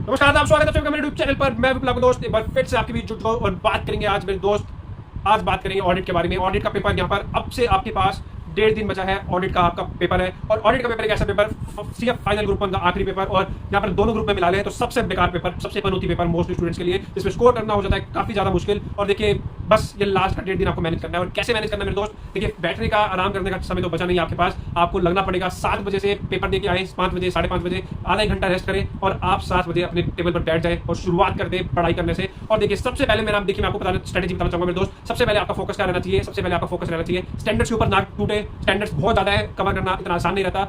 नमस्कार, आप स्वागत है मेरे यूट्यूब चैनल पर। मैं विपुल, आपका दोस्त, एक बार फिर से आपके बीच जुट गया और बात करेंगे आज मेरे दोस्त। आज बात करेंगे ऑडिट के बारे में। ऑडिट का पेपर यहाँ पर अब से आपके पास 1.5 दिन बचा है। ऑडिट का आपका पेपर है और ऑडिट का पेपर एक ऐसा पेपर, सीएफ फाइनल ग्रुप 1 का आखिरी पेपर, और यहाँ पर दोनों ग्रुप में मिला ले तो सबसे बेकार पेपर, सबसे पनौती पेपर मोस्टली स्टूडेंट्स के लिए, जिसमें स्कोर करना हो जाता है काफी ज्यादा मुश्किल। और देखिए, बस ये लास्ट का 1.5 दिन आपको मैनेज करना है। और कैसे मैनेज करना है मेरे दोस्त? देखिए, बैठने का, आराम करने का समय तो बचा नहीं आपके पास। आपको लगना पड़ेगा 7 बजे से पेपर देके आए, 5 बजे, 5:30 बजे, आधा 1 घंटा रेस्ट करें और आप 7 बजे अपने टेबल पर बैठ जाए और शुरुआत कर दे पढ़ाई करने से। और देखिए, सबसे पहले मैं आपको स्ट्रेटेजी बताना चाहूंगा मेरे दोस्त। सबसे पहले आपका फोकस क्या रहना चाहिए? सबसे पहले आपका फोकस रहना चाहिए स्टैंडर्ड्स के ऊपर ना टूटे। स्टैंडर्ड्स बहुत ज्यादा है, कवर करना इतना आसान नहीं रहता।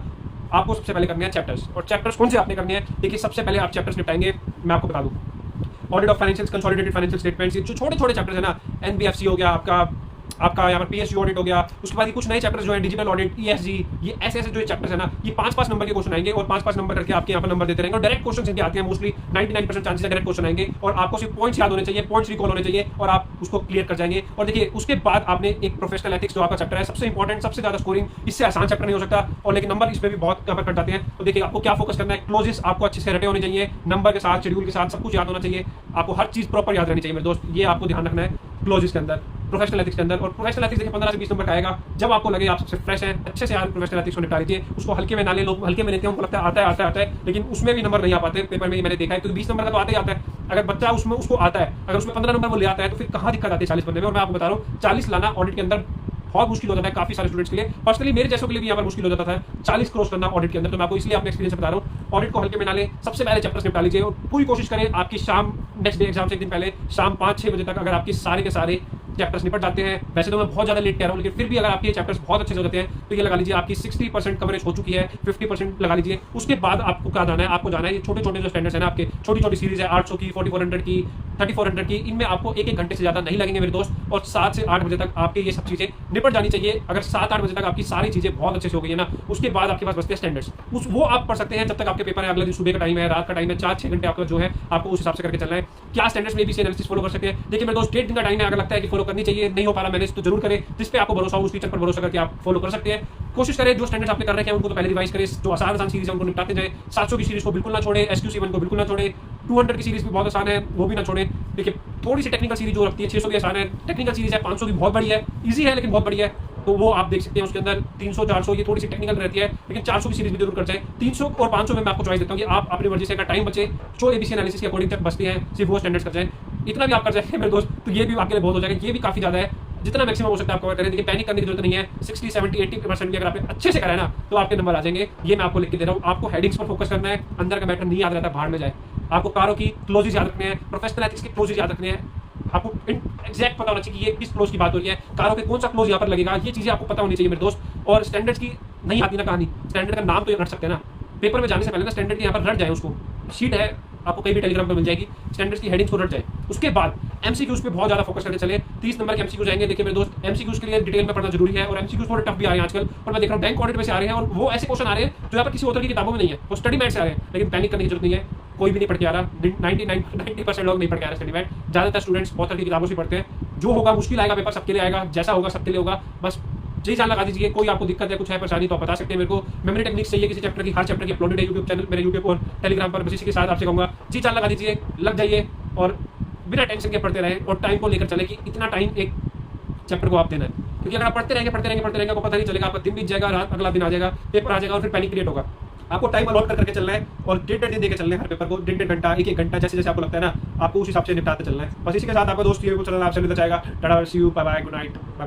आपको सबसे पहले करने हैं चैप्टर्स। और चैप्टर्स कौन से आपने करने हैं? देखिए, सबसे पहले आप चैप्टर्स निपटाएंगे, मैं आपको बता दूं, audit of financial consolidated financial statements. जो छोटे छोटे चैप्टर्स है ना, एनबीएफसी हो गया आपका यहाँ पर पीएसयू ऑडिट हो गया। उसके बाद कुछ नए चैप्टर्स जो है, डिजिटल ऑडिट, ईएसजी, ये ऐसे जो चैप्टर्स है ना, ये 5-5 नंबर के क्वेश्चन आएंगे और 5-5 नंबर करके आपके यहाँ पर नंबर देते रहेंगे। और डायरेक्ट क्वेश्चन इनके आते हैं, मोस्टली 99% चांसेस है डायरेक्ट क्वेश्चन आएंगे और आपको सिर्फ पॉइंट्स याद होने चाहिए, पॉइंट्स रिकॉल होने चाहिए और आप उसको क्लियर कर जाएंगे। और देखिए, उसके बाद आपने एक प्रोफेशनल एथिक्स जो आपका चैप्टर है, सबसे इंपॉर्टेंट, सबसे ज्यादा स्कोरिंग, इससे आसान चैप्टर नहीं हो सकता। और लेकिन नंबर इसमें भी बहुत कवर कट जाते हैं। तो देखिए, आपको क्या फोकस करना है? क्लोजेस आपको अच्छे से रटे होने चाहिए, नंबर के साथ, शेड्यूल के साथ, सब कुछ याद होना चाहिए। आपको हर चीज प्रॉपर याद रहनी चाहिए मेरे दोस्त। ये आपको ध्यान रखना है क्लोजेस के अंदर, प्रोफेशनल एथिक्स के अंदर। और प्रोफेशनल एथिक्स देखिए 15 से 20 नंबर का आएगा। जब आपको लगे आप सबसे फ्रेश हैं, अच्छे से यार प्रोफेशनल एथिक्स को निपटा लीजिए। उसको हल्के में ना ले। लोग हल्के में लेते हैं, उनको लगता है आता है, लेकिन उसमें भी नंबर नहीं आ पाते पेपर में। मैंने देखा है, क्योंकि 20 नंबर का तो आता ही आता है। अगर बच्चा उसमें उसको आता है, अगर उसमें 15 नंबर वो ले आता है, तो फिर कहाँ दिक्कत आती है 40 बनने में। और मैं आपको बता रहा हूँ, 40 लाना ऑडिट के अंदर बहुत मुश्किल हो जाता है काफी सारे स्टूडेंट्स के लिए। पर्सनली मेरे जैसों के लिए भी यहाँ पर मुश्किल हो जाता था 40 क्रॉस करना ऑडिट के अंदर। तो मैं आपको इसलिए अपने एक्सपीरियंस से बता रहा हूँ, ऑडिट को हल्के में ना ले। सबसे पहले चैप्टर्स निपटा लीजिए और पूरी कोशिश करें आपकी शाम, नेक्स्ट डे एग्जाम से एक दिन पहले, शाम 5-6 बजे तक अगर आपकी सारे के सारे चैप्टर्स निपट जाते हैं। वैसे तो मैं बहुत ज्यादा लेट कह रहा हूँ, लेकिन फिर भी अगर आपके चैप्टर्स बहुत अच्छे से हो जाते हैं तो ये लगा लीजिए आपकी 60% कवरेज हो चुकी है, 50% लगा लीजिए। उसके बाद आपको क्या जाना है? आपको जाना है ये छोटे छोटे जो स्टैंडर्ड्स है ना, आपके छोटी छोटी सीरीज है, 800 की, 4400 की, 3400 की, इनमें आपको 1-1 घंटे से ज्यादा नहीं लगेंगे मेरे दोस्त। और 7 से 8 बजे तक आपके ये सब चीजें निपट जानी चाहिए। अगर 7-8 बजे तक आपकी सारी चीजें बहुत अच्छे से हो गई है ना, उसके बाद आपके पास बचते हैं स्टैंडर्ड्स। वो आप पढ़ सकते हैं जब तक आपके पेपर है। अगले दिन सुबह का टाइम है, रात का टाइम है, 4-6 घंटे आपका जो है, आपको उस हिसाब से करके चलना है। क्या स्टैंडर्ड्स में भी एनालिसिस फॉलो कर सकते हैं? देखिए मेरे दोस्त, 1.5 दिन का टाइम है। अगर लगता है कि फॉलो करनी चाहिए, नहीं हो पा रहा मैंने, तो जरूर करें। जिस पे आपको भरोसा हो, उस टीचर पर भरोसा करके आप फॉलो कर सकते हैं। कोशिश करें जो स्टैंडर्ड्स आपने कर रखे हैं उनको तो पहले रिवाइज करें। जो आसान सीरीज है उनको निपटाते जाए। 700 की सीरीज को बिल्कुल ना छोड़े, SQC1 को बिल्कुल ना छोड़े। 200 की सीरीज भी बहुत आसान है, वो भी ना छोड़े। देखिए, थोड़ी सी टेक्निकल सीरीज जो रखती है, 600 भी आसान है, टेक्निकल सीरीज है, 500 की बहुत बड़ी है, ईजी है लेकिन बहुत बड़ी है, तो वो आप देख सकते हैं। उसके अंदर 300-400 ये थोड़ी सी टेक्निकल रहती है, लेकिन 400 की सीरीज भी जरूर कर जाए। 300 और 500 में मैं आपको चॉइस देता हूँ कि आप अपनी मर्जी से, अगर टाइम बचे, जो ABC एनालिसिस के अकॉर्डिंग तक बचती है, सिर्फ वो स्टैंडर्ड्स कर जाए। इतना भी आप कर जाएंगे मेरे दोस्त तो ये भी आपके लिए बहुत हो जाएगा। ये भी काफी ज्यादा है, जितना मैक्सिमम हो सकता है आप कवर करें। देखिए, पैनिक करने की जरूरत नहीं है। 60, 70, 80% भी अगर आपने अच्छे से करा है ना, तो आपके नंबर आ जाएंगे। ये मैं आपको लिख के दे रहा हूँ। आपको हेडिंग्स पर फोकस करना है, अंदर का मैटर नहीं याद रहता, बाहर में जाए। आपको कारों की क्लोजेस याद रखने हैं, प्रोफेशनल एथिक्स के क्लोजेस याद रखने हैं। आपको एग्जैक्ट पता होना चाहिए कि ये किस क्लोज की बात हो रही है, कारों के कौन सा क्लोज यहाँ पर लगेगा, ये चीजें आपको पता होनी चाहिए मेरे दोस्त। और स्टैंडर्ड्स की नहीं आती ना कहानी, स्टैंडर्ड का नाम तो ये रट सकते हैं ना, पेपर में जाने से पहले ना स्टैंडर्ड के यहाँ पर रट जाए। उसको शीट है, आपको कहीं भी टेलीग्राम पर मिल जाएगी, स्टैंडर्ड्स की हेडिंग्स को रट जाए। उसके बाद MCQs पे बहुत ज्यादा फोकस करके चले। 30 नंबर के MCQs आएंगे। देखिए मेरे दोस्त, MCQs के लिए डिटेल में पढ़ना जरूरी है और MCQs थोड़े टफ भी आ रहे हैं आजकल। और मैं देख रहा हूँ बैंक ऑडिट में से आ रहे हैं और वो ऐसे क्वेश्चन आ रहे हैं जो यहाँ पर किसी ऑथर की किताबों में नहीं है, वो स्टडी मैट से आ रहे हैं। लेकिन पैनिक करने की जरूरत नहीं है, कोई भी नहीं पढ़ के आ रहा। 90% लोग नहीं पढ़ के आ रहे स्टडी मैट। ज्यादातर स्टूडेंट्स ऑथर की किताबों से पढ़ते हैं। जो होगा, मुश्किल आएगा पेपर, सबके लिए आएगा, जैसा होगा सबके लिए होगा। बस जी जान लगा दीजिए। कोई आपको दिक्कत है, कुछ है परेशानी, तो आप बता सकते हैं मेरे को। मेमोरी टेक्निक्स चाहिए किसी चैप्टर की, हर चैप्टर की अपलोडेड है यूट्यूब चैनल, मेरे यूट्यूब और टेलीग्राम पर। बस इसी के साथ आपसे कहूँगा, जी जान लगा दीजिए, लग जाइए और बिना टेंशन के पढ़ते रहे। और टाइम को लेकर चले कि इतना टाइम एक चैप्टर को आप देना है, क्योंकि अगर आप पढ़ते रहेंगे आपको पता नहीं चलेगा, आपका दिन बीत जाएगा, रात अगला दिन आ जाएगा, पेपर आ जाएगा और फिर पैनिक क्रिएट होगा। आपको टाइम अलॉट करके चलना है और 1.5 दिन देकर चलना है हर पेपर को। 1.5 घंटा, 1-1 घंटा, जैसे जैसे आपको लगता है ना, आपको उस हिसाब से निपटाते चलना है। बस इसी के साथ आपका दोस्त ये चलना आपसे मिलता जाएगा। Tata, see you, bye bye, good night, bye bye.